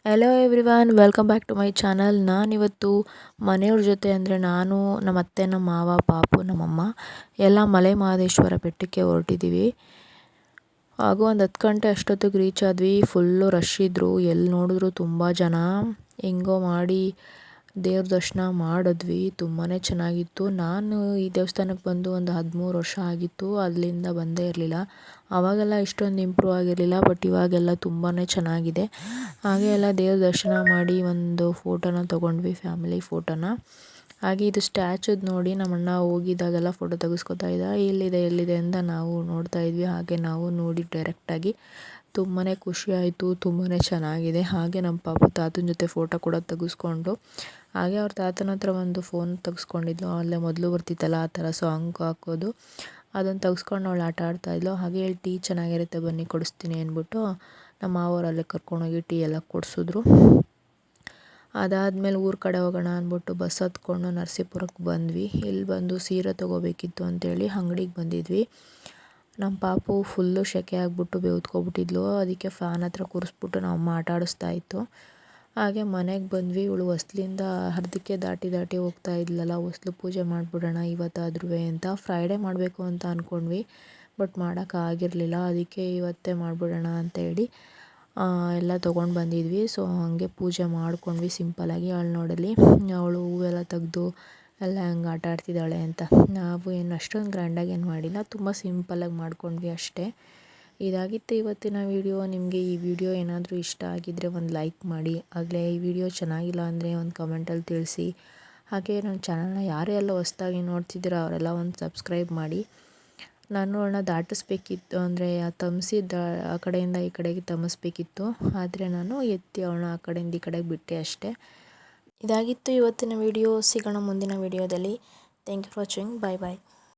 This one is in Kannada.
Hello everyone, welcome back to my channel. ನಾನಿವತ್ತು ಮನೆಯವ್ರ ಜೊತೆ ಅಂದರೆ ನಾನು, ನಮ್ಮ ಅತ್ತೆ, ನಮ್ಮ ಮಾವ, ಪಾಪು, ನಮ್ಮಮ್ಮ ಎಲ್ಲ ಮಲೆ ಮಹದೇಶ್ವರ ಬೆಟ್ಟಕ್ಕೆ ಹೊರಟಿದ್ದೀವಿ. ಹಾಗೂ ಒಂದು 10 ಗಂಟೆ ಅಷ್ಟೊತ್ತಿಗೆ ರೀಚ್ ಆದ್ವಿ. ಫುಲ್ಲು ರಶ್ ಇದ್ದರು, ಎಲ್ಲಿ ನೋಡಿದ್ರು ತುಂಬ ಜನ. ಹೆಂಗೋ ಮಾಡಿ ದೇವ್ರ ದರ್ಶನ ಮಾಡಿದ್ವಿ. ತುಂಬಾ ಚೆನ್ನಾಗಿತ್ತು. ನಾನು ಈ ದೇವಸ್ಥಾನಕ್ಕೆ ಬಂದು ಒಂದು 13 ವರ್ಷ ಆಗಿತ್ತು. ಅಲ್ಲಿಂದ ಬಂದೇ ಇರಲಿಲ್ಲ. ಆವಾಗೆಲ್ಲ ಇಷ್ಟೊಂದು ಇಂಪ್ರೂವ್ ಆಗಿರಲಿಲ್ಲ, ಬಟ್ ಇವಾಗೆಲ್ಲ ತುಂಬಾ ಚೆನ್ನಾಗಿದೆ. ಹಾಗೆ ಎಲ್ಲ ದೇವ್ರ ದರ್ಶನ ಮಾಡಿ ಒಂದು ಫೋಟೋನ ತೊಗೊಂಡ್ವಿ, ಫ್ಯಾಮಿಲಿ ಫೋಟೋನ. ಹಾಗೆ ಇದು ಸ್ಟ್ಯಾಚುದು ನೋಡಿ ನಮ್ಮಣ್ಣ ಹೋಗಿದ್ದಾಗೆಲ್ಲ ಫೋಟೋ ತೆಗೆಸ್ಕೊತಾ ಇದ್ದ. ಎಲ್ಲಿದೆ ಅಂತ ನಾವು ನೋಡ್ತಾ ಇದ್ವಿ. ಹಾಗೆ ನಾವು ನೋಡಿ ಡೈರೆಕ್ಟಾಗಿ ತುಂಬಾ ಖುಷಿ ಆಯಿತು, ತುಂಬಾ ಚೆನ್ನಾಗಿದೆ. ಹಾಗೆ ನಮ್ಮ ಪಾಪು ತಾತನ ಜೊತೆ ಫೋಟೋ ಕೂಡ ತೆಗೆಸ್ಕೊಂಡು, ಹಾಗೆ ಅವ್ರ ತಾತನ ಹತ್ರ ಒಂದು ಫೋನ್ ತೆಗೆಸ್ಕೊಂಡಿದ್ಲು. ಅಲ್ಲೇ ಮೊದಲು ಬರ್ತಿತ್ತಲ್ಲ ಆ ಥರ ಸಾಂಗ್ ಹಾಕೋದು, ಅದನ್ನು ತೆಗೆಸ್ಕೊಂಡು ಅವಳು ಆಟ ಆಡ್ತಾಯಿದ್ಲು. ಹಾಗೆ ಹೇಳಿ ಟೀ ಚೆನ್ನಾಗಿರುತ್ತೆ ಬನ್ನಿ ಕೊಡಿಸ್ತೀನಿ ಅಂದ್ಬಿಟ್ಟು ನಮ್ಮ ಮಾವರು ಅಲ್ಲೇ ಕರ್ಕೊಂಡೋಗಿ ಟೀ ಎಲ್ಲ ಕೊಡಿಸಿದ್ರು. ಅದಾದಮೇಲೆ ಊರ ಕಡೆ ಹೋಗೋಣ ಅಂದ್ಬಿಟ್ಟು ಬಸ್ ಹತ್ಕೊಂಡು ನರಸೀಪುರಕ್ಕೆ ಬಂದ್ವಿ. ಇಲ್ಲಿ ಬಂದು ಸೀರೆ ತೊಗೋಬೇಕಿತ್ತು ಅಂತೇಳಿ ಅಂಗಡಿಗೆ ಬಂದಿದ್ವಿ. ನಮ್ಮ ಪಾಪು ಫುಲ್ಲು ಸೆಕೆ ಆಗಿಬಿಟ್ಟು ಬೆವ್ತ್ಕೊಬಿಟ್ಟಿದ್ಲು. ಅದಕ್ಕೆ ಫ್ಯಾನ್ ಹತ್ರ ಕೂರಿಸ್ಬಿಟ್ಟು ನಮ್ಮ ಅಮ್ಮ ಆಟ ಆಡಿಸ್ತಾ ಇತ್ತು. ಹಾಗೆ ಮನೆಗೆ ಬಂದ್ವಿ. ಇವಳು ಹೊಸ್ಲಿಂದ ಅರ್ಧಕ್ಕೆ ದಾಟಿ ಹೋಗ್ತಾ ಇದ್ಲಲ್ಲ, ಹೊಸ್ಲು ಪೂಜೆ ಮಾಡಿಬಿಡೋಣ ಇವತ್ತಾದ್ರೂ ಅಂತ. ಫ್ರೈಡೇ ಮಾಡಬೇಕು ಅಂತ ಅಂದ್ಕೊಂಡ್ವಿ, ಬಟ್ ಮಾಡೋಕ್ಕಾಗಿರಲಿಲ್ಲ. ಅದಕ್ಕೆ ಇವತ್ತೇ ಮಾಡಿಬಿಡೋಣ ಅಂತೇಳಿ ಎಲ್ಲ ತೊಗೊಂಡು ಬಂದಿದ್ವಿ. ಸೊ ಹಾಗೆ ಪೂಜೆ ಮಾಡ್ಕೊಂಡ್ವಿ ಸಿಂಪಲ್ಲಾಗಿ. ಅವಳು ನೋಡಲಿ, ಅವಳು ಹೂವೆಲ್ಲ ತೆಗೆದು ಎಲ್ಲ ಹಂಗೆ ಆಟ ಆಡ್ತಿದ್ದಾಳೆ ಅಂತ. ನಾವು ಏನು ಅಷ್ಟೊಂದು ಗ್ರ್ಯಾಂಡಾಗಿ ಏನು ಮಾಡಿಲ್ಲ, ತುಂಬ ಸಿಂಪಲ್ಲಾಗಿ ಮಾಡ್ಕೊಂಡ್ವಿ ಅಷ್ಟೇ. ಇದಾಗಿತ್ತು ಇವತ್ತಿನ ವಿಡಿಯೋ. ನಿಮಗೆ ಈ ವಿಡಿಯೋ ಏನಾದರೂ ಇಷ್ಟ ಆಗಿದ್ದರೆ ಒಂದು ಲೈಕ್ ಮಾಡಿ. ಆಗಲೇ ಈ ವಿಡಿಯೋ ಚೆನ್ನಾಗಿಲ್ಲ ಅಂದರೆ ಒಂದು ಕಮೆಂಟಲ್ಲಿ ತಿಳಿಸಿ. ಹಾಗೆ ನನ್ನ ಚಾನಲ್ನ ಯಾರೆಲ್ಲ ಹೊಸ್ದಾಗಿ ನೋಡ್ತಿದ್ದೀರೋ ಅವರೆಲ್ಲ ಒಂದು ಸಬ್ಸ್ಕ್ರೈಬ್ ಮಾಡಿ. ನಾನು ಅವಳನ್ನ ದಾಟಿಸ್ಬೇಕಿತ್ತು, ಅಂದರೆ ತಮ್ಸಿದ್ದ ಆ ಕಡೆಯಿಂದ ಈ ಕಡೆಗೆ ತಮಿಸ್ಬೇಕಿತ್ತು. ಆದರೆ ನಾನು ಎತ್ತಿ ಅವಳನ್ನ ಆ ಕಡೆಯಿಂದ ಈ ಕಡೆಗೆ ಬಿಟ್ಟೆ ಅಷ್ಟೇ. ಇದಾಗಿತ್ತು ಇವತ್ತಿನ ವಿಡಿಯೋ. ಸಿಗೋಣ ಮುಂದಿನ ವಿಡಿಯೋದಲ್ಲಿ. Thank you for watching. Bye bye.